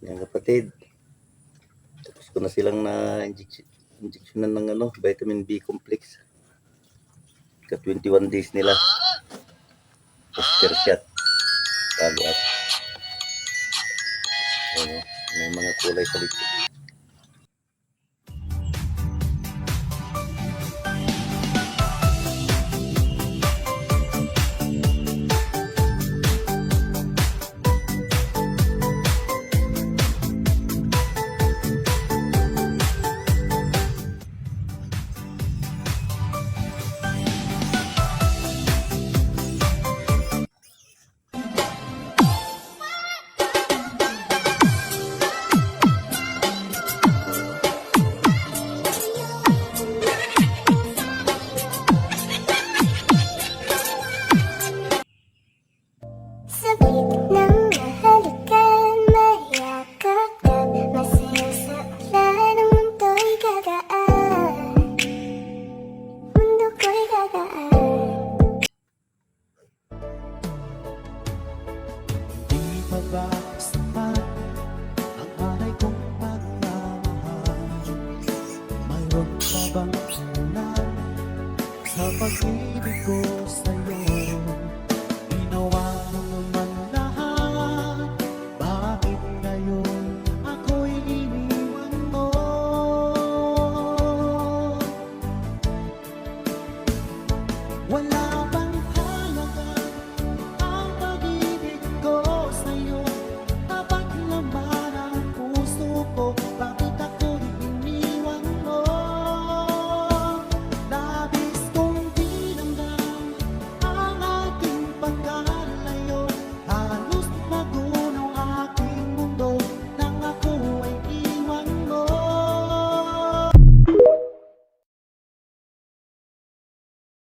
Yan kapatid. Tapos ko na silang injectionan ng vitamin B complex. Ka 21 days nila. Booster shot. Follow up. So, may mga kulay sa likod. Sapat ang alay kong pagmamahal. Mayroon pa bang kulang sa pag-ibig ko?